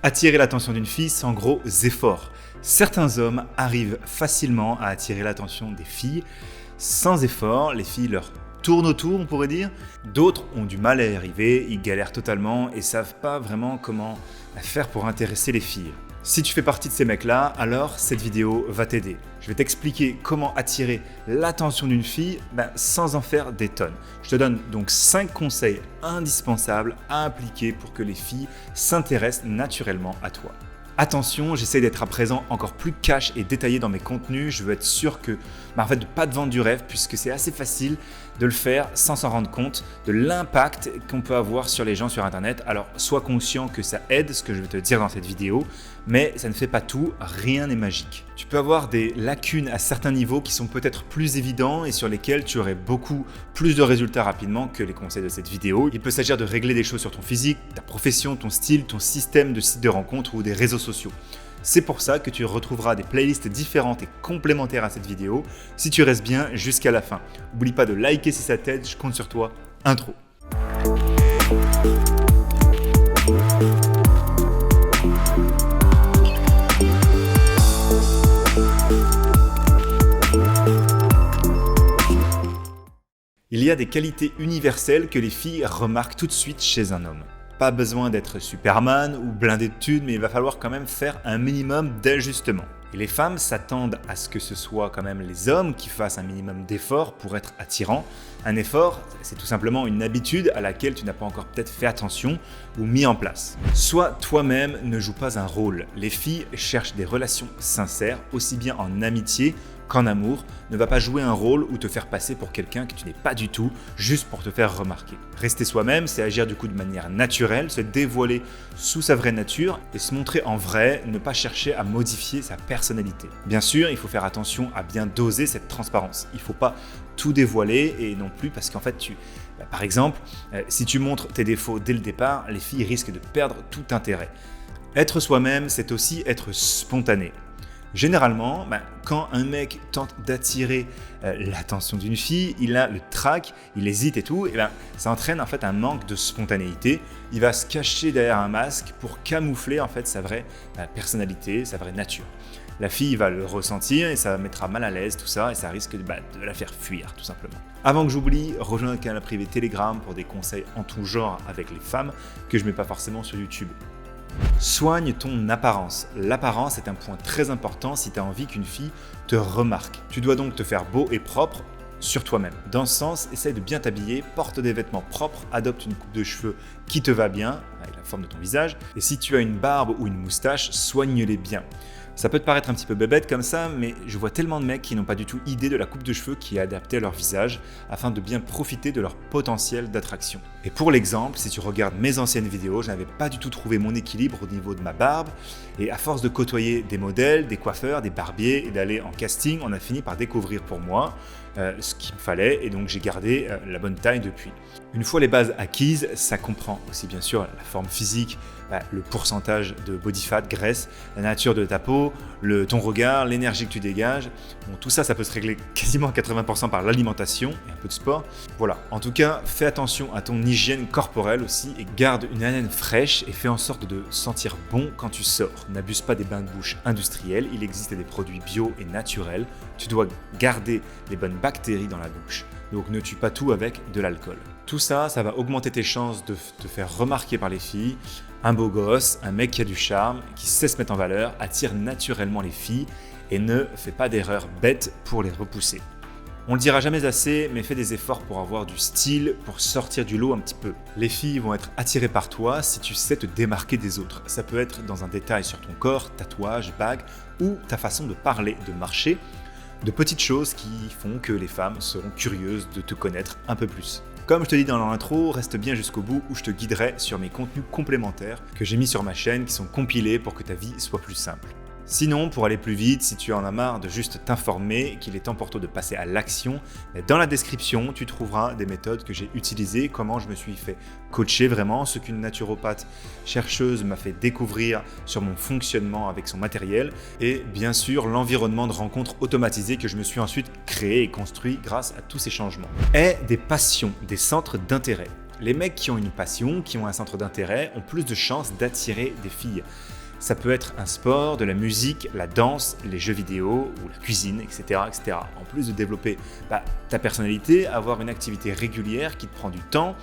Attirer l'attention d'une fille sans gros efforts. Certains hommes arrivent facilement à attirer l'attention des filles sans effort, les filles leur tournent autour, on pourrait dire. D'autres ont du mal à y arriver, ils galèrent totalement et savent pas vraiment comment faire pour intéresser les filles. Si tu fais partie de ces mecs-là, alors cette vidéo va t'aider. Je vais t'expliquer comment attirer l'attention d'une fille sans en faire des tonnes. Je te donne donc 5 conseils indispensables à appliquer pour que les filles s'intéressent naturellement à toi. Attention, j'essaie d'être à présent encore plus cash et détaillé dans mes contenus. Je veux être sûr de ne pas te vendre du rêve puisque c'est assez facile de le faire sans s'en rendre compte de l'impact qu'on peut avoir sur les gens sur Internet. Alors, sois conscient que ça aide ce que je vais te dire dans cette vidéo, mais ça ne fait pas tout, rien n'est magique. Tu peux avoir des lacunes à certains niveaux qui sont peut-être plus évidents et sur lesquels tu aurais beaucoup plus de résultats rapidement que les conseils de cette vidéo. Il peut s'agir de régler des choses sur ton physique, ta profession, ton style, ton système de site de rencontre ou des réseaux sociaux. C'est pour ça que tu retrouveras des playlists différentes et complémentaires à cette vidéo si tu restes bien jusqu'à la fin. N'oublie pas de liker si ça t'aide, je compte sur toi. Intro. Il y a des qualités universelles que les filles remarquent tout de suite chez un homme. Pas besoin d'être Superman ou blindé de thunes, mais il va falloir quand même faire un minimum d'ajustements. Et les femmes s'attendent à ce que ce soit quand même les hommes qui fassent un minimum d'efforts pour être attirants. Un effort, c'est tout simplement une habitude à laquelle tu n'as pas encore peut-être fait attention ou mis en place. Soit toi-même ne joue pas un rôle. Les filles cherchent des relations sincères, aussi bien en amitié qu'en amour. Ne va pas jouer un rôle ou te faire passer pour quelqu'un que tu n'es pas du tout, juste pour te faire remarquer. Rester soi-même, c'est agir du coup de manière naturelle, se dévoiler sous sa vraie nature et se montrer en vrai, ne pas chercher à modifier sa personnalité. Bien sûr, il faut faire attention à bien doser cette transparence. Il ne faut pas tout dévoiler et non plus parce qu'en fait, par exemple, si tu montres tes défauts dès le départ, les filles risquent de perdre tout intérêt. Être soi-même, c'est aussi être spontané. Généralement, quand un mec tente d'attirer l'attention d'une fille, il a le trac, il hésite et tout, et ça entraîne en fait un manque de spontanéité. Il va se cacher derrière un masque pour camoufler en fait sa vraie personnalité, sa vraie nature. La fille va le ressentir et ça mettra mal à l'aise tout ça et ça risque de la faire fuir tout simplement. Avant que j'oublie, rejoins le canal privé Telegram pour des conseils en tout genre avec les femmes que je ne mets pas forcément sur YouTube. Soigne ton apparence. L'apparence est un point très important si tu as envie qu'une fille te remarque. Tu dois donc te faire beau et propre sur toi-même. Dans ce sens, essaye de bien t'habiller, porte des vêtements propres, adopte une coupe de cheveux qui te va bien, avec la forme de ton visage. Et si tu as une barbe ou une moustache, soigne-les bien. Ça peut te paraître un petit peu bébête comme ça, mais je vois tellement de mecs qui n'ont pas du tout idée de la coupe de cheveux qui est adaptée à leur visage afin de bien profiter de leur potentiel d'attraction. Et pour l'exemple, si tu regardes mes anciennes vidéos, je n'avais pas du tout trouvé mon équilibre au niveau de ma barbe et à force de côtoyer des modèles, des coiffeurs, des barbiers et d'aller en casting, on a fini par découvrir pour moi ce qu'il me fallait et donc j'ai gardé la bonne taille depuis. Une fois les bases acquises, ça comprend aussi bien sûr la forme physique, le pourcentage de body fat, graisse, la nature de ta peau, ton regard, l'énergie que tu dégages. Bon, tout ça, ça peut se régler quasiment à 80% par l'alimentation et un peu de sport. Voilà, en tout cas, fais attention à ton hygiène corporelle aussi et garde une haleine fraîche et fais en sorte de sentir bon quand tu sors. N'abuse pas des bains de bouche industriels, il existe des produits bio et naturels. Tu dois garder les bonnes bactéries dans la bouche. Donc ne tue pas tout avec de l'alcool. Tout ça, ça va augmenter tes chances de te faire remarquer par les filles. Un beau gosse, un mec qui a du charme, qui sait se mettre en valeur, attire naturellement les filles et ne fais pas d'erreurs bêtes pour les repousser. On le dira jamais assez, mais fais des efforts pour avoir du style, pour sortir du lot un petit peu. Les filles vont être attirées par toi si tu sais te démarquer des autres. Ça peut être dans un détail sur ton corps, tatouage, bague ou ta façon de parler, de marcher. De petites choses qui font que les femmes seront curieuses de te connaître un peu plus. Comme je te dis dans l'intro, reste bien jusqu'au bout où je te guiderai sur mes contenus complémentaires que j'ai mis sur ma chaîne qui sont compilés pour que ta vie soit plus simple. Sinon, pour aller plus vite, si tu en as marre de juste t'informer, qu'il est temps pour toi de passer à l'action, dans la description, tu trouveras des méthodes que j'ai utilisées, comment je me suis fait coacher vraiment, ce qu'une naturopathe chercheuse m'a fait découvrir sur mon fonctionnement avec son matériel, et bien sûr l'environnement de rencontre automatisé que je me suis ensuite créé et construit grâce à tous ces changements. Aie des passions, des centres d'intérêt. Les mecs qui ont une passion, qui ont un centre d'intérêt, ont plus de chances d'attirer des filles. Ça peut être un sport, de la musique, la danse, les jeux vidéo ou la cuisine, etc. etc. En plus de développer ta personnalité, avoir une activité régulière qui te prend du temps,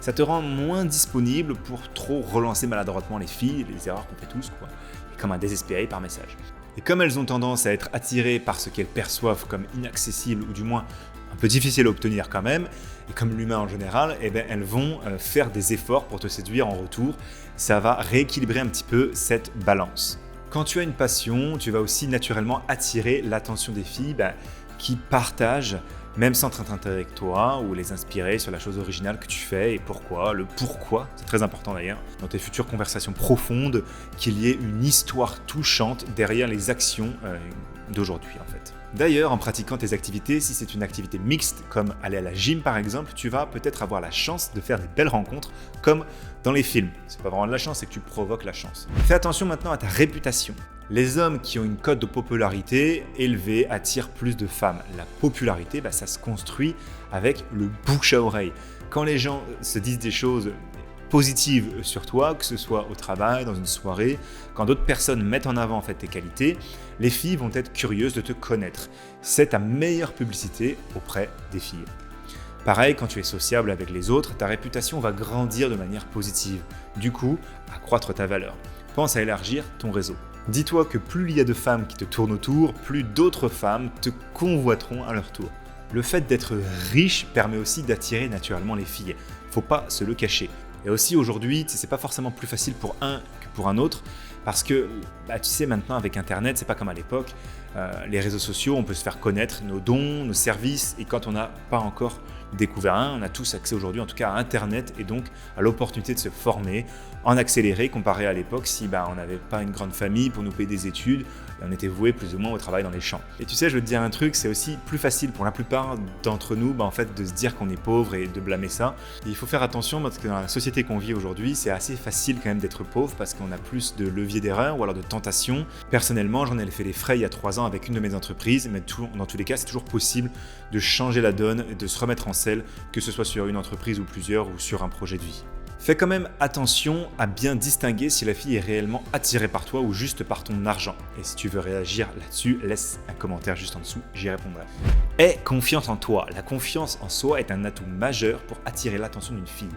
ça te rend moins disponible pour trop relancer maladroitement les filles, les erreurs qu'on fait tous, quoi, et comme un désespéré par message. Et comme elles ont tendance à être attirées par ce qu'elles perçoivent comme inaccessible ou du moins un peu difficile à obtenir quand même, et comme l'humain en général, elles vont faire des efforts pour te séduire en retour. Ça va rééquilibrer un petit peu cette balance. Quand tu as une passion, tu vas aussi naturellement attirer l'attention des filles qui partagent, même sans t'entendre avec toi, ou les inspirer sur la chose originale que tu fais et pourquoi. Le pourquoi, c'est très important d'ailleurs, dans tes futures conversations profondes, qu'il y ait une histoire touchante derrière les actions d'aujourd'hui en fait. D'ailleurs, en pratiquant tes activités, si c'est une activité mixte, comme aller à la gym par exemple, tu vas peut-être avoir la chance de faire des belles rencontres, comme dans les films. C'est pas vraiment de la chance, c'est que tu provoques la chance. Fais attention maintenant à ta réputation. Les hommes qui ont une cote de popularité élevée attirent plus de femmes. La popularité, ça se construit avec le bouche à oreille. Quand les gens se disent des choses positives sur toi, que ce soit au travail, dans une soirée, quand d'autres personnes mettent en avant tes qualités, les filles vont être curieuses de te connaître. C'est ta meilleure publicité auprès des filles. Pareil, quand tu es sociable avec les autres, ta réputation va grandir de manière positive. Du coup, accroître ta valeur. Pense à élargir ton réseau. Dis-toi que plus il y a de femmes qui te tournent autour, plus d'autres femmes te convoiteront à leur tour. Le fait d'être riche permet aussi d'attirer naturellement les filles. Faut pas se le cacher. Et aussi aujourd'hui, c'est pas forcément plus facile pour un que pour un autre, parce que tu sais maintenant avec Internet, c'est pas comme à l'époque, les réseaux sociaux, on peut se faire connaître nos dons, nos services, et quand on n'a pas encore découvert un, on a tous accès aujourd'hui en tout cas à Internet et donc à l'opportunité de se former en accéléré comparé à l'époque si on n'avait pas une grande famille pour nous payer des études et on était voué plus ou moins au travail dans les champs. Et tu sais, je veux te dire un truc, c'est aussi plus facile pour la plupart d'entre nous en fait de se dire qu'on est pauvre et de blâmer ça. Et il faut faire attention parce que dans la société qu'on vit aujourd'hui, c'est assez facile quand même d'être pauvre parce qu'on a plus de levier d'erreur ou alors de tentation. Personnellement, j'en ai fait les frais il y a 3 ans avec une de mes entreprises, mais dans tous les cas, c'est toujours possible de changer la donne et de se remettre en selle, que ce soit sur une entreprise ou plusieurs ou sur un projet de vie. Fais quand même attention à bien distinguer si la fille est réellement attirée par toi ou juste par ton argent. Et si tu veux réagir là-dessus, laisse un commentaire juste en dessous, j'y répondrai. Aie confiance en toi. La confiance en soi est un atout majeur pour attirer l'attention d'une fille.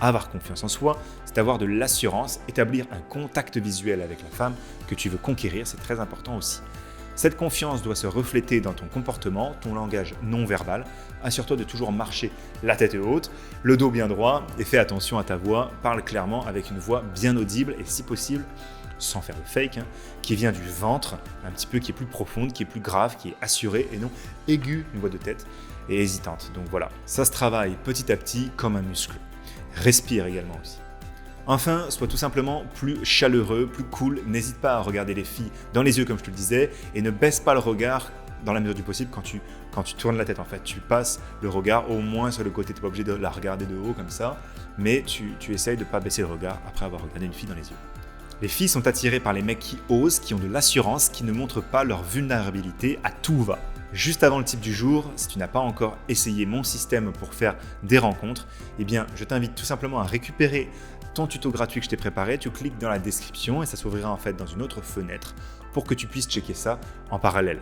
Avoir confiance en soi, c'est avoir de l'assurance, établir un contact visuel avec la femme que tu veux conquérir, c'est très important aussi. Cette confiance doit se refléter dans ton comportement, ton langage non verbal. Assure-toi de toujours marcher la tête haute, le dos bien droit et fais attention à ta voix. Parle clairement avec une voix bien audible et si possible, sans faire de fake, qui vient du ventre, un petit peu qui est plus profonde, qui est plus grave, qui est assurée et non aiguë, une voix de tête et hésitante. Donc voilà, ça se travaille petit à petit comme un muscle. Respire également aussi. Enfin, sois tout simplement plus chaleureux, plus cool. N'hésite pas à regarder les filles dans les yeux comme je te le disais et ne baisse pas le regard dans la mesure du possible quand tu tournes la tête en fait. Tu passes le regard au moins sur le côté, tu n'es pas obligé de la regarder de haut comme ça, mais tu essayes de ne pas baisser le regard après avoir regardé une fille dans les yeux. Les filles sont attirées par les mecs qui osent, qui ont de l'assurance, qui ne montrent pas leur vulnérabilité à tout va. Juste avant le tip du jour, si tu n'as pas encore essayé mon système pour faire des rencontres, je t'invite tout simplement à récupérer ton tuto gratuit que je t'ai préparé. Tu cliques dans la description et ça s'ouvrira en fait dans une autre fenêtre pour que tu puisses checker ça en parallèle.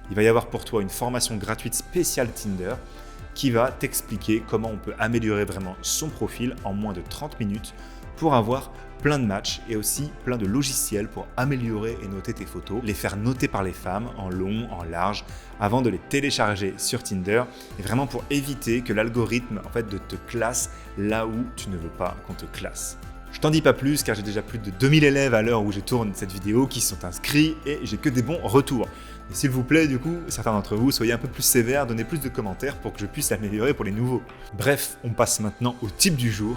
Il va y avoir pour toi une formation gratuite spéciale Tinder qui va t'expliquer comment on peut améliorer vraiment son profil en moins de 30 minutes pour avoir plein de matchs et aussi plein de logiciels pour améliorer et noter tes photos, les faire noter par les femmes en long, en large, avant de les télécharger sur Tinder et vraiment pour éviter que l'algorithme en fait te classe là où tu ne veux pas qu'on te classe. Je t'en dis pas plus car j'ai déjà plus de 2000 élèves à l'heure où je tourne cette vidéo qui sont inscrits et j'ai que des bons retours. Et s'il vous plaît, du coup, certains d'entre vous, soyez un peu plus sévères, donnez plus de commentaires pour que je puisse améliorer pour les nouveaux. Bref, on passe maintenant au tip du jour.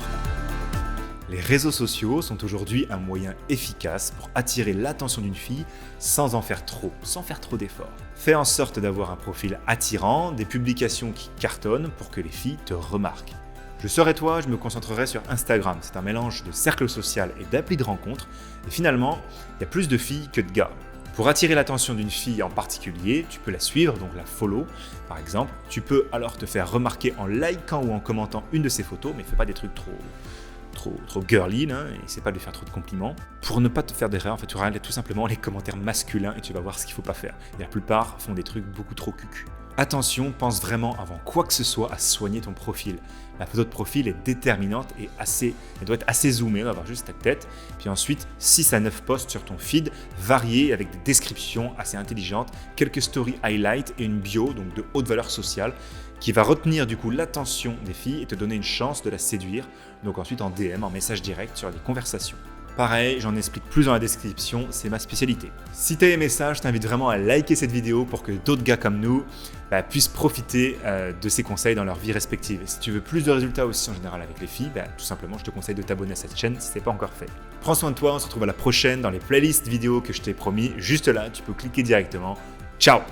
Les réseaux sociaux sont aujourd'hui un moyen efficace pour attirer l'attention d'une fille sans en faire trop, sans faire trop d'efforts. Fais en sorte d'avoir un profil attirant, des publications qui cartonnent pour que les filles te remarquent. Je serai toi, je me concentrerai sur Instagram. C'est un mélange de cercle social et d'appli de rencontre. Et finalement, il y a plus de filles que de gars. Pour attirer l'attention d'une fille en particulier, tu peux la suivre, donc la follow par exemple. Tu peux alors te faire remarquer en likant ou en commentant une de ses photos, mais fais pas des trucs trop girly, hein, et essaie pas de lui faire trop de compliments. Pour ne pas te faire d'erreur, en fait, tu regardes tout simplement les commentaires masculins et tu vas voir ce qu'il faut pas faire. Et la plupart font des trucs beaucoup trop cucu. Attention, pense vraiment avant quoi que ce soit à soigner ton profil. La photo de profil est déterminante et elle doit être assez zoomée, on va voir juste ta tête. Puis ensuite, 6 à 9 posts sur ton feed, variés avec des descriptions assez intelligentes, quelques stories highlights et une bio, donc de haute valeur sociale, qui va retenir du coup l'attention des filles et te donner une chance de la séduire. Donc ensuite en DM, en message direct sur des conversations. Pareil, j'en explique plus dans la description, c'est ma spécialité. Si tu as aimé ça, je t'invite vraiment à liker cette vidéo pour que d'autres gars comme nous puissent profiter de ces conseils dans leur vie respective. Et si tu veux plus de résultats aussi en général avec les filles, tout simplement je te conseille de t'abonner à cette chaîne si ce n'est pas encore fait. Prends soin de toi, on se retrouve à la prochaine dans les playlists vidéos que je t'ai promis. Juste là, tu peux cliquer directement. Ciao!